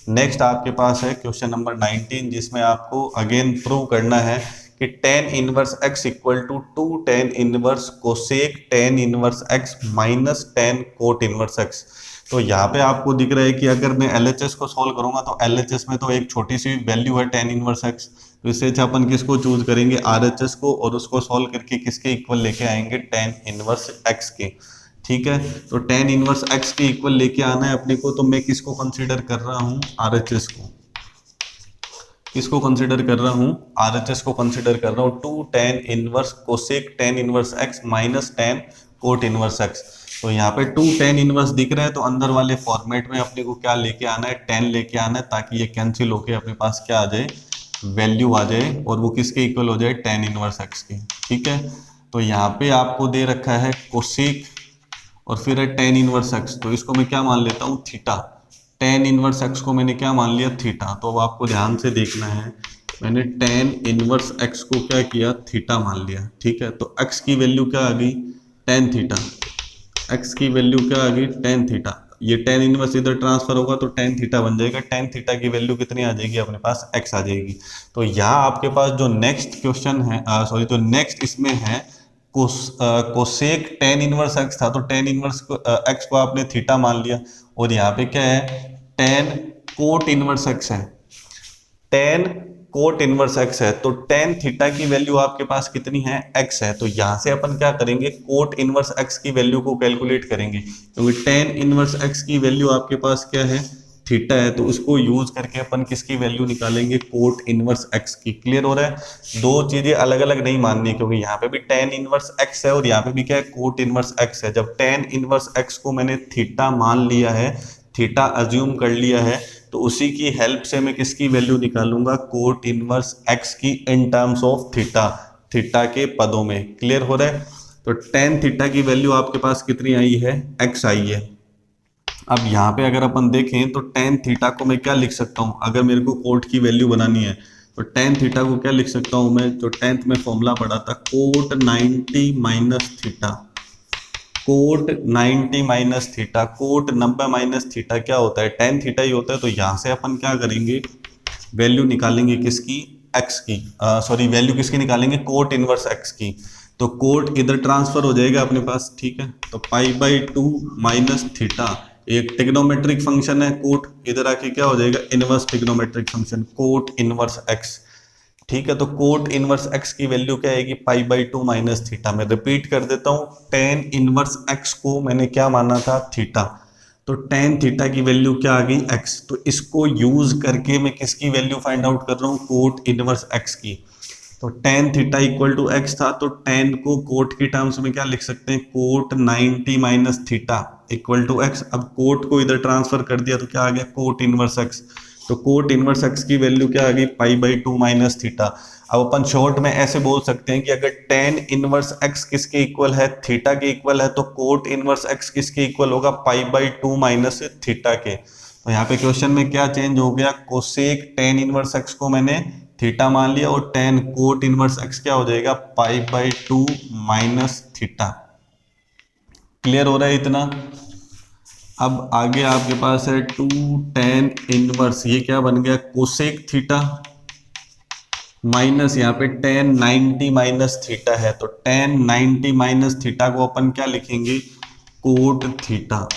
Next आपके पास है क्वेश्चन नंबर 19, जिसमें आपको अगेन प्रूव करना है कि tan inverse x equal to 2 tan inverse cosec tan inverse x minus tan cot inverse x। तो यहाँ पे आपको दिख रहा है कि अगर मैं LHS को सॉल्व करूंगा तो LHS में तो एक छोटी सी वैल्यू है tan इनवर्स x, तो इससे अच्छा अपन किसको चूज करेंगे, RHS को, और उसको सॉल्व करके किसके इक्वल लेके आएंगे, tan इनवर्स x के। ठीक है, तो tan इनवर्स x के इक्वल लेके आना है अपने को, तो मैं किसको कंसीडर कर रहा हूँ, RHS को। किसको कंसीडर कर रहा हूँ, RHS को कंसीडर कर रहा हूँ। 2 tan inverse cosec tan inverse x minus tan cot inverse x। तो यहाँ पे 2 tan इनवर्स दिख रहा है, तो अंदर वाले फॉर्मेट में अपने को क्या लेके आना है, tan लेके आना है, ताकि ये कैंसिल होके अपने पास क्या आ जाए, वैल्यू आ जाए, और वो किसके इक्वल हो जाए, tan इनवर्स x के। ठीक है, तो यहाँ पे आपको दे रखा है कोसेक और फिर है tan इनवर्स x, तो इसको मैं क्या मान लेता हूँ, थीटा। tan इनवर्स x को मैंने क्या मान लिया, थीटा। तो अब आपको ध्यान से देखना है, मैंने tan इनवर्स x को क्या किया, थीटा मान लिया। ठीक है, तो x की वैल्यू क्या आ गई, tan थीटा। x की वैल्यू क्या आ गई, tan थीटा। ये tan इनवर्स इधर ट्रांसफर होगा तो tan थीटा बन जाएगा। tan थीटा की वैल्यू कितनी आ जाएगी, अपने पास x आ जाएगी। तो यहाँ आपके पास जो नेक्स्ट क्वेश्चन है, सॉरी, जो नेक्स्ट इसमें है, कोसेक tan इनवर्स x था, तो tan इनवर्स x को आपने थीटा मान लिया, और यहाँ पे क्या है, tan कोट इनवर्स x है। tan कोट इनवर्स x है, तो tan थीटा की वैल्यू आपके पास कितनी है, x है। तो यहां से अपन क्या करेंगे, कोट इनवर्स x की वैल्यू को कैलकुलेट करेंगे, क्योंकि tan इनवर्स x की वैल्यू आपके पास क्या है, थीटा है। तो उसको यूज करके अपन किसकी वैल्यू निकालेंगे, कोट इनवर्स x की। क्लियर हो रहा है, दो चीजें अलग अलग नहीं माननी, क्योंकि यहाँ पे भी tan इनवर्स x है और यहाँ पे भी क्या है, कोट इनवर्स x है। जब tan इनवर्स x को मैंने थीटा मान लिया है, थीटा अज्यूम कर लिया है, तो उसी की हेल्प से मैं किसकी वैल्यू निकालूंगा, कोट इनवर्स x की in terms of theta, theta के पदों में। क्लियर हो रहा है, तो tan थीटा की वैल्यू आपके पास कितनी आई है, x आई है। अब यहाँ पे अगर अपन देखें तो tan थीटा को मैं क्या लिख सकता हूँ, अगर मेरे को कोट की वैल्यू बनानी है, तो tan थीटा को क्या लिख सकता हूँ मैं, जो 10th में फॉर्मूला पढ़ा था, cot 90 minus theta. Cot 90 minus theta, cot 90 minus theta क्या होता है, tan थीटा ही होता है। तो यहाँ से अपन क्या करेंगे, वैल्यू निकालेंगे किसकी, x की, सॉरी, वैल्यू किसकी निकालेंगे, कोट इनवर्स x की। तो कोट इधर ट्रांसफर हो जाएगा अपने पास। ठीक है, तो π/2 माइनस थीटा, एक टिग्नोमेट्रिक फंक्शन है कोट, इधर आके क्या हो जाएगा, inverse trigonometric function, coat inverse x। ठीक है, तो कोट इनवर्स x की वैल्यू क्या आएगी, π/2 माइनस थीटा। मैं रिपीट कर देता हूं, tan इनवर्स x को मैंने क्या माना था, थीटा। तो tan थीटा की वैल्यू क्या आ गई, x। तो इसको यूज करके मैं किसकी वैल्यू फाइंड आउट कर रहा हूँ, कोट इनवर्स x की। तो tan theta equal to x था, तो tan को कोट की टर्म्स में क्या लिख सकते हैं, cot 90 minus theta equal to x। अब कोट को इधर ट्रांसफर कर दिया तो क्या आ गया, कोट इनवर्स x। तो कोट इनवर्स x की वैल्यू क्या आ गई, π/2 माइनस थीटा। अब अपन शॉर्ट में ऐसे बोल सकते हैं कि अगर tan इनवर्स x किसके इक्वल है, थीटा के इक्वल है, तो कोट इनवर्स x किसके इक्वल होगा, π/2 माइनस थीटा के। तो यहाँ पे क्वेश्चन में क्या चेंज हो गया, कोसेक tan इनवर्स x को मैंने थीटा मान लिया, और tan कोट इनवर्स x क्या हो जाएगा, π/2 माइनस थीटा। क्लियर हो रहा है इतना। अब आगे आपके पास है 2 tan इनवर्स, ये क्या बन गया, कोसेक थीटा, माइनस यहाँ पे tan 90 माइनस थीटा है, तो tan 90 माइनस थीटा को अपन क्या लिखेंगे, कोट थीटा।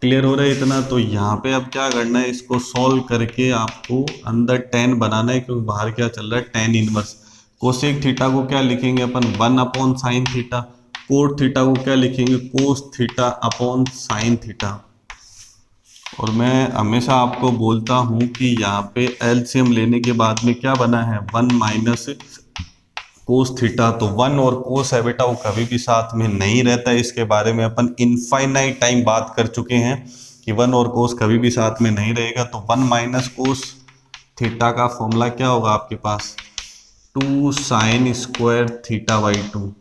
क्लियर हो रहा है इतना। तो यहाँ पे अब क्या करना है, इसको सॉल्व करके आपको अंदर tan बनाना है, क्योंकि बाहर क्या चल रहा है, tan इनवर्स। कोसेक थीटा को क्या लिखेंगे अपन, 1/sin थीटा। कोट थीटा को क्या लिखेंगे, cos theta upon sine theta. और मैं हमेशा आपको बोलता हूं कि यहाँ पे एलसीएम लेने के बाद में क्या बना है, 1 माइनस कोस थीटा। तो 1 और कोस है बेटा, वो कभी भी साथ में नहीं रहता है। इसके बारे में अपन इनफाइनाइट टाइम बात कर चुके हैं कि 1 और कोस कभी भी साथ में नहीं रहेगा। तो 1 माइनस कोस थीटा का फॉर्मूला क्या होगा आपके पास, 2 साइन स्क्वायर थीटा/2।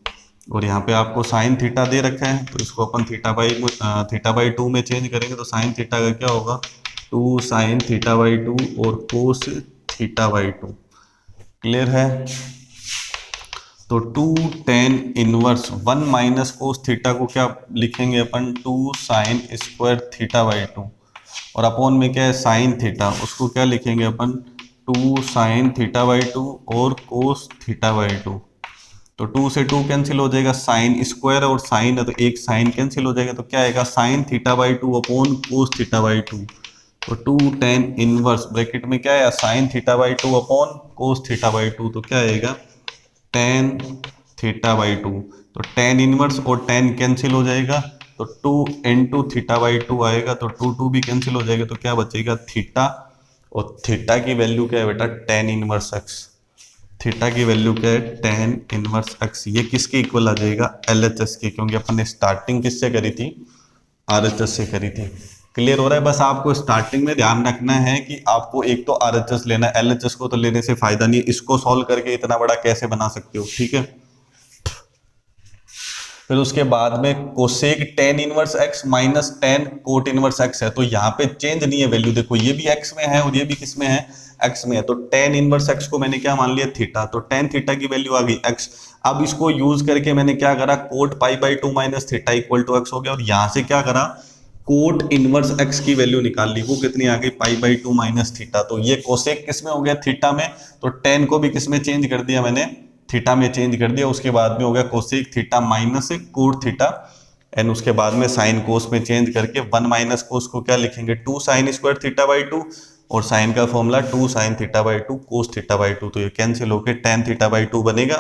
और यहाँ पे आपको साइन थीटा दे रखा है, तो इसको अपन थीटा/2 में चेंज करेंगे, तो साइन थीटा का क्या होगा, 2 साइन थीटा/2 और कोस थीटा/2। क्लियर है। तो 2 tan inverse 1 minus cos theta को क्या लिखेंगे अपन, 2 साइन स्क्वायर थीटा/2। और अपॉन में क्या है साइन थीटा, उसको क्या लिखेंगे अपन 2 साइन थीटा बाई 2 और कोस थीटा बाई 2। तो 2 से 2 कैंसिल हो जाएगा, साइन स्क्वायर और साइन है तो एक साइन कैंसिल हो जाएगा, तो क्या आएगा sine theta by 2 upon cos theta by 2। तो 2 tan इनवर्स ब्रैकेट में क्या है sine theta by 2 upon cos theta by 2, तो क्या आएगा tan थीटा बाई 2। तो tan इनवर्स और tan कैंसिल हो जाएगा, तो 2 इंटू थीटा बाई 2 आएगा, तो 2 भी कैंसिल हो जाएगा, तो क्या बचेगा थीटा। और थीटा की वैल्यू क्या है बेटा tan इनवर्स x। थीटा की वैल्यू क्या है tan इनवर्स x। ये किसके इक्वल आ जाएगा LHS के, क्योंकि अपन ने स्टार्टिंग किससे करी थी RHS से करी थी। क्लियर हो रहा है। बस आपको स्टार्टिंग में ध्यान रखना है कि आपको एक तो RHS लेना है, LHS को तो लेने से फायदा नहीं है। इसको सॉल्व करके इतना बड़ा कैसे बना सकते हो, ठीक है। फिर उसके बाद में cosec tan inverse x minus tan cot inverse x है, तो यहाँ पे चेंज नहीं है वैल्यू। देखो ये भी x में है और ये भी किस में है x में है, तो tan इनवर्स x को मैंने क्या मान लिया थीटा, तो tan थीटा की वैल्यू आ गई x। अब इसको यूज करके मैंने क्या करा cot pi by 2 minus theta equal to x हो गया, और यहाँ से क्या करा कोट इनवर्स x की वैल्यू निकाल ली, वो कितनी आ गई पाई बाई 2 माइनस थीटा। तो ये कोसेक किस में हो गया थीटा में, तो tan को भी किस में चेंज कर दिया मैंने थीटा में चेंज कर दिया। उसके बाद में हो गया cosec theta minus cot theta, and उसके बाद में साइन कोस में चेंज करके 1 माइनस कोस को क्या लिखेंगे 2 साइन स्क्वायर थीटा बाई 2, और साइन का formula 2 sine theta by 2 cos theta by 2, तो ये कैंसिल होकर tan थीटा बाई 2 बनेगा।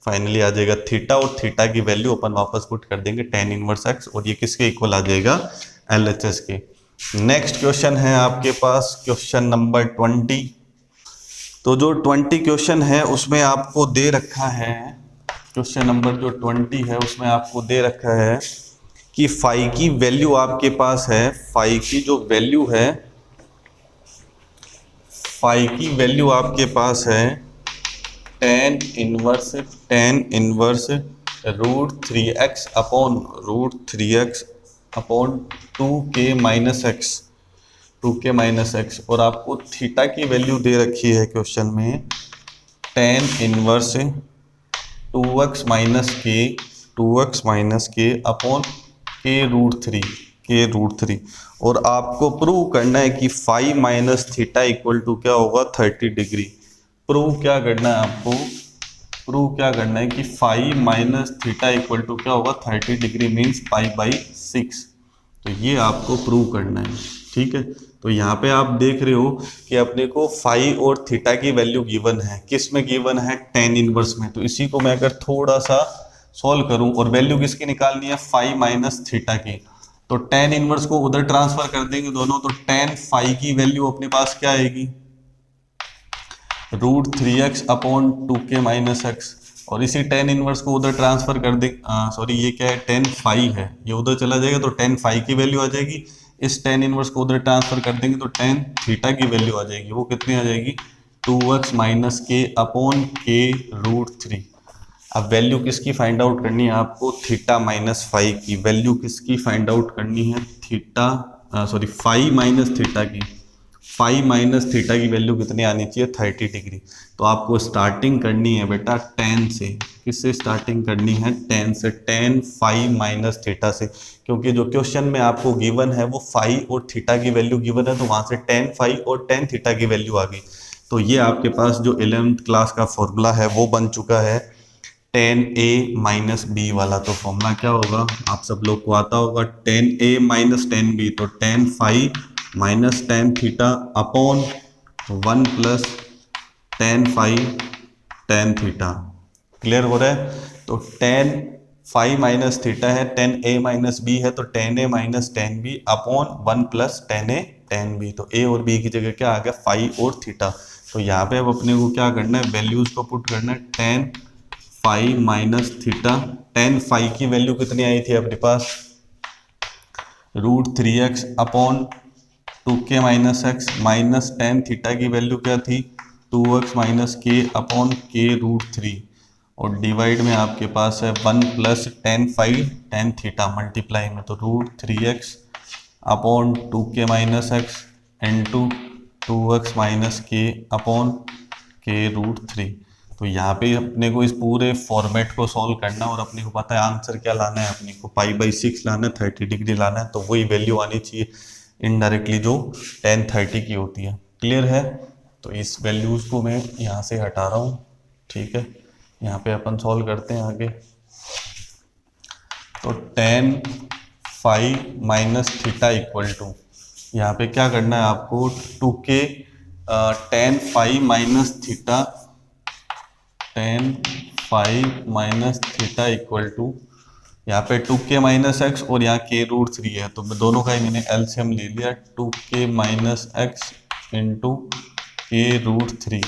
फाइनली आ जाएगा थीटा, और थीटा की वैल्यू अपन वापस पुट कर देंगे tan इनवर्स x, और ये किसके इक्वल आ जाएगा LHS के। नेक्स्ट क्वेश्चन है आपके पास क्वेश्चन नंबर 20। तो जो 20 क्वेश्चन है उसमें आपको दे रखा है, क्वेश्चन नंबर जो 20 है उसमें आपको दे रखा है कि फाई की वैल्यू आपके पास है, फाई की जो वैल्यू है, फाई की वैल्यू आपके पास है tan inverse root 3x upon 2k minus x, और आपको थीटा की वैल्यू दे रखी है क्वेश्चन में tan inverse 2x minus k upon k root 3, और आपको प्रूव करना है कि phi minus theta equal to क्या होगा 30 डिग्री। प्रूव क्या करना है आपको, प्रूव क्या करना है कि phi minus theta equal to क्या होगा 30 डिग्री मीन्स पाई बाई 6। तो ये आपको प्रूव करना है, ठीक है। तो यहाँ पे आप देख रहे हो कि अपने को फाई और थीटा की वैल्यू गिवन है, किस में गिवन है tan इनवर्स में। तो इसी को मैं अगर थोड़ा सा सॉल्व करूं, और वैल्यू किसकी निकालनी है फाई माइनस थीटा की, तो tan इनवर्स को उधर ट्रांसफर कर देंगे दोनों, तो tan फाई की वैल्यू अपने पास क्या आएगी root 3x upon 2k minus x, और इसी tan इनवर्स को उधर ट्रांसफर कर दे, सॉरी ये क्या है tan फाई है, ये उधर चला जाएगा तो tan फाई की वैल्यू आ जाएगी। इस tan इनवर्स को उधर ट्रांसफर कर देंगे तो tan थीटा की वैल्यू आ जाएगी, वो कितनी आ जाएगी 2x minus k upon k root 3। अब वैल्यू किसकी फाइंड आउट करनी है आपको थीटा माइनस फाई की वैल्यू किसकी फाइंड आउट करनी है theta sorry phi minus theta की, फाई माइनस थीटा की वैल्यू कितनी आनी चाहिए 30 डिग्री। तो आपको स्टार्टिंग करनी है बेटा tan से, किससे स्टार्टिंग करनी है tan से, tan फाई माइनस थीटा से, क्योंकि जो क्वेश्चन में आपको गिवन है वो फाई और थीटा की वैल्यू गिवन है, तो वहां से tan फाई और tan थीटा की वैल्यू आ गई। तो ये आपके पास जो 11th क्लास का फॉर्मूला है वो बन चुका है tan a माइनस बी वाला। तो फॉर्मूला क्या होगा आप सब लोग को आता होगा tan a minus tan b, तो tan phi minus tan theta upon 1 plus tan phi tan theta. Clear हो रहा है। तो tan फाई माइनस थीटा है, tan a माइनस बी है, तो tan a minus tan b upon 1 plus tan a tan b। तो a और b की जगह क्या आ गया फाई और थीटा। तो यहाँ पे अब अपने को क्या करना है वैल्यूज को पुट करना है tan phi minus theta, tan phi की वैल्यू कितनी आई थी अपने पास root 3x upon 2k minus x, minus tan theta की वैल्यू क्या थी 2x minus k upon k root 3, और डिवाइड में आपके पास है 1 plus tan phi tan theta multiply में, तो root 3x upon 2k minus x into 2x minus k upon k root 3। तो यहाँ पे अपने को इस पूरे फॉर्मेट को सॉल्व करना, और अपने को पता है आंसर क्या लाना है, अपने को पाई बाई 6 लाना है, 30 डिग्री लाना है, तो वही वैल्यू आनी चाहिए इनडायरेक्टली जो tan 30 की होती है। क्लियर है? तो इस वैल्यूज़ को मैं यहाँ से हटा रहा हूँ। ठीक है, यहाँ पे अपन सॉल्व करते हैं आगे। तो tan phi minus theta equal to, यहाँ पे क्या करना है आपको, 2k tan phi minus theta, tan phi minus theta equal to, यहाँ पे 2k माइनस एक्स और यहाँ k√3 है, तो दोनों का ही मैंने एलसीएम ले लिया, 2k minus x into k√3।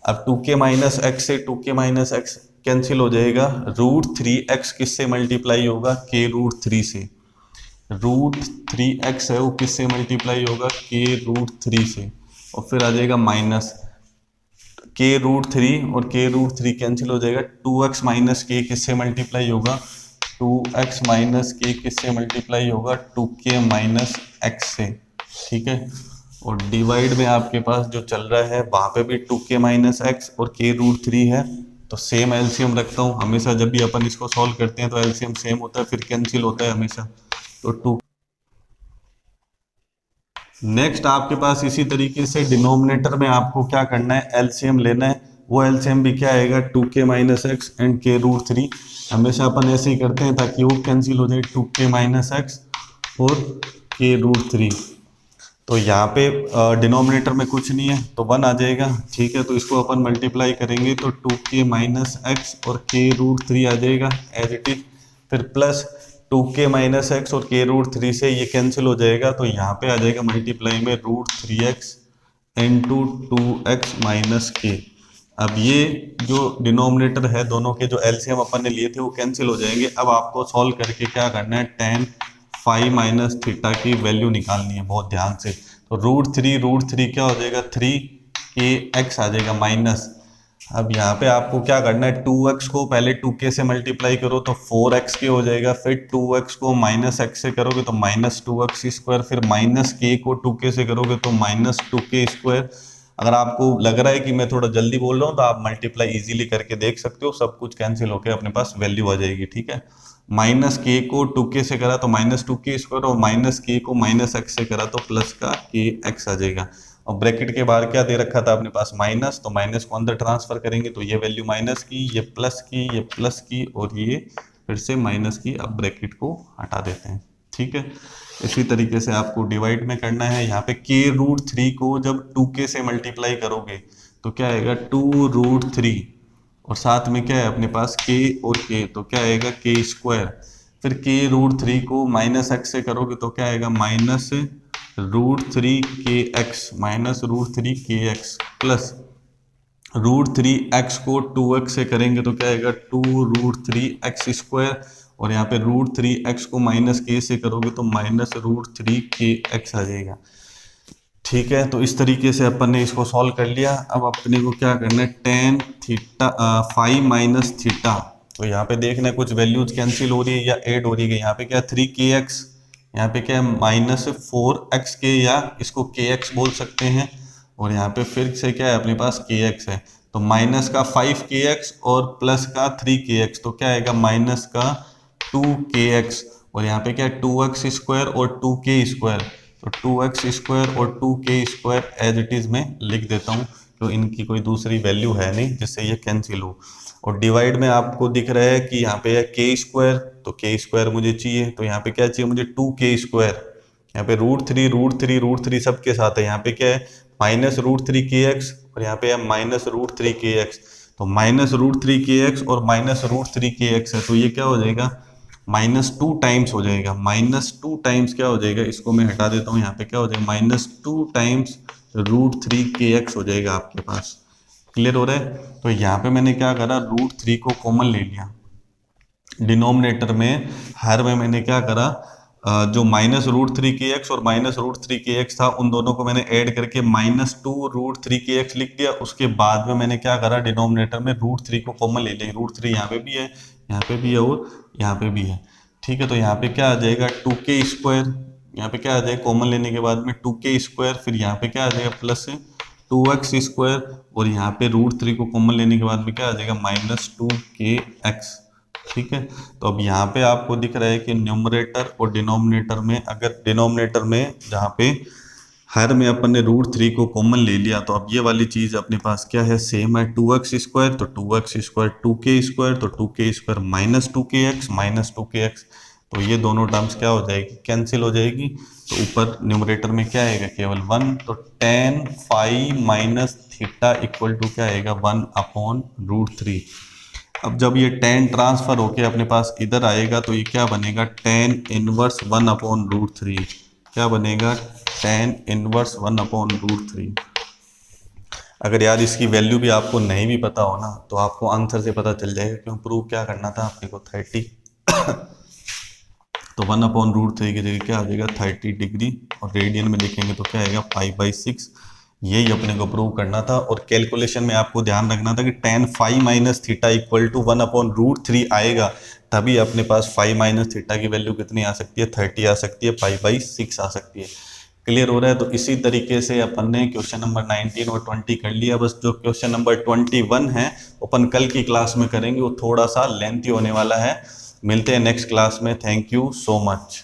अब 2k माइनस एक्स से 2k माइनस एक्स कैंसिल हो जाएगा, √3x किससे मल्टीप्लाई होगा, k√3 से। √3x है वो किससे मल्टीप्लाई होगा, k√3 से, और फिर आ जाएगा माइनस k√3 और k√3 कैंसिल हो जाएगा, 2x माइनस k किससे मल्टीप्लाई होगा, 2x माइनस के किससे मल्टीप्लाई होगा, 2k माइनस एक्स से। ठीक है, और डिवाइड में आपके पास जो चल रहा है वहाँ पे भी 2k माइनस एक्स और k√3 है, तो सेम एलसीएम रखता हूँ हमेशा। जब भी अपन इसको सॉल्व करते हैं तो एलसीएम सेम होता है, फिर कैंसिल होता है हमेशा। तो 2, नेक्स्ट आपके पास इसी तरीके से डिनोमिनेटर में आपको क्या करना है, एलसीएम लेना है। वो एलसीएम भी क्या आएगा, 2k minus x and k√3। हमेशा अपन ऐसे ही करते हैं ताकि वो कैंसिल हो जाए, 2k माइनस एक्स और k√3। तो यहाँ पे डिनोमिनेटर में कुछ नहीं है तो 1 आ जाएगा। ठीक है, तो इसको अपन मल्टीप्लाई करेंगे तो 2k माइनस एक्स और k√3 आ जाएगा एज इट इज, फिर प्लस 2k माइनस एक्स और k√3 से ये कैंसिल हो जाएगा, तो यहाँ पे आ जाएगा मल्टीप्लाई में √3x इंटू 2x माइनस के। अब ये जो डिनोमिनेटर है दोनों के जो एलसीएम अपन ने लिए थे वो कैंसिल हो जाएंगे। अब आपको सॉल्व करके क्या करना है, tan फाई माइनस थीटा की वैल्यू निकालनी है बहुत ध्यान से। तो √3 क्या हो जाएगा, 3kx आ जाएगा माइनस। अब यहाँ पे आपको क्या करना है, 2x को पहले 2k से मल्टीप्लाई करो तो 4x के हो जाएगा, फिर 2x को माइनस x से करोगे तो माइनस 2x स्क्वायर, फिर माइनस k को 2k से करोगे तो माइनस 2k स्क्वायर। अगर आपको लग रहा है कि मैं थोड़ा जल्दी बोल रहा हूँ तो आप मल्टीप्लाई इजीली करके देख सकते हो, सब कुछ कैंसिल होकर अपने पास वैल्यू आ जाएगी। ठीक है, माइनस k को 2k से करा तो माइनस 2k स्क्वायर, और माइनस k को माइनस x से करा तो प्लस का kx आ जाएगा। और ब्रैकेट के बाहर क्या दे रखा था अपने पास, माइनस, तो माइनस को अंदर ट्रांसफर करेंगे तो ये वैल्यू माइनस की, ये प्लस की, ये प्लस की, और ये फिर से माइनस की। अब ब्रैकेट को हटा देते हैं। ठीक है, इसी तरीके से आपको डिवाइड में करना है। यहाँ पे k√3 को जब 2k से मल्टीप्लाई करोगे तो क्या आएगा, 2√3, और साथ में क्या है अपने पास k और k, तो क्या आएगा k स्क्वायर। फिर k√3 को माइनस x से करोगे तो क्या आएगा, minus √3kx, minus √3kx, plus √3x को 2x से करेंगे तो क्या आएगा, 2√3x स्क्वायर, और यहाँ पे √3x को माइनस k से करोगे तो माइनस √3kx आ जाएगा। ठीक है, तो इस तरीके से अपन ने इसको सॉल्व कर लिया। अब अपने को क्या करना है, tan theta phi minus theta, तो यहाँ पे देखना है कुछ वैल्यूज कैंसिल हो रही है या ऐड हो रही है। यहाँ पे क्या 3kx, यहाँ पे क्या है माइनस 4x के, या इसको kx बोल सकते हैं, और यहाँ पे फिर से क्या है अपने पास kx है, तो माइनस का 5kx और प्लस का 3kx, तो क्या आएगा माइनस का 2kx, और यहाँ पे क्या है 2x स्क्वायर और 2k स्क्वायर, तो 2x स्क्वायर और 2k square as it is में लिख देता हूँ, तो इनकी कोई दूसरी वैल्यू है नहीं जिससे ये कैंसिल हो। और डिवाइड में आपको दिख रहा है कि यहाँ पे है k स्क्वायर, तो k स्क्वायर मुझे चाहिए, तो यहाँ पे क्या चाहिए मुझे 2k स्क्वायर। यहाँ पे √3 सबके साथ है, यहाँ पे क्या है माइनस √3kx, और यहाँ पे है माइनस √3kx, तो माइनस √3kx और माइनस √3kx है, तो ये क्या हो जाएगा, -2 टाइम्स हो जाएगा। -2 टाइम्स क्या हो जाएगा, इसको मैं हटा देता हूँ, यहाँ पे क्या हो जाएगा -2 टाइम्स √3kx हो जाएगा आपके पास। क्लियर हो रहा है? तो यहाँ पे मैंने क्या करा, √3 को कॉमन ले लिया डिनोमिनेटर में, हर में मैंने क्या करा, जो -√3kx और -√3kx था उन दोनों को मैंने ऐड करके -2√3kx लिख दिया। उसके बाद में मैंने क्या करा, डिनोमिनेटर में √3 को कॉमन ले लिया, √3 यहाँ पे भी है, यहाँ पे भी है और यहाँ पे भी है। ठीक है, तो यहाँ पे क्या आ जाएगा 2k स्क्वायर, यहाँ पे क्या आ जाएगा कॉमन लेने के बाद में 2k स्क्वायर, फिर यहाँ पे क्या आ जाएगा प्लस 2x स्क्वायर, और यहाँ पे √3 को कॉमन लेने के बाद में क्या आ जाएगा -2kx। ठीक है। तो अब यहाँ पे आपको दिख रहा है कि न्यूमरेटर और डिनोमिनेटर में, अगर डिनोमिनेटर में जहाँ पे हर में अपन ने √3 को कॉमन ले लिया, तो अब ये वाली चीज अपने पास क्या है, सेम है 2x², तो 2x² 2k², तो 2k² -2kx तो ये दोनों टर्म्स क्या हो जाएगी, कैंसिल हो जाएगी। तो ऊपर न्यूमरेटर में क्या आएगा, केवल 1, तो tan phi minus theta equal to क्या आएगा, 1/√3। अब जब ये tan ट्रांसफर होके अपने पास इधर आएगा तो ये क्या बनेगा, tan इनवर्स 1/√3। क्या बनेगा, tan इनवर्स 1/√3। अगर यार इसकी वैल्यू भी आपको नहीं भी पता हो ना, तो आपको आंसर से पता चल जाएगा, क्यों प्रूव क्या करना था आपने को 30 तो 1/√3 की जगह क्या आ जाएगा 30 डिग्री, और रेडियन में लिखेंगे तो क्या आएगा 5/6। यही अपने को प्रूव करना था। और कैलकुलेशन में आपको ध्यान रखना था कि tan phi minus theta equal to 1/√3 आएगा, तभी अपने पास phi माइनस थीटा की वैल्यू कितनी आ सकती है, 30 आ सकती है, 5/6 आ सकती है। क्लियर हो रहा है। तो इसी तरीके से अपन ने क्वेश्चन नंबर 19 और 20 कर लिया। बस जो क्वेश्चन नंबर 21 है अपन कल की क्लास में करेंगे, वो थोड़ा सा लेंथी होने वाला है। मिलते हैं नेक्स्ट क्लास में। Thank you so much.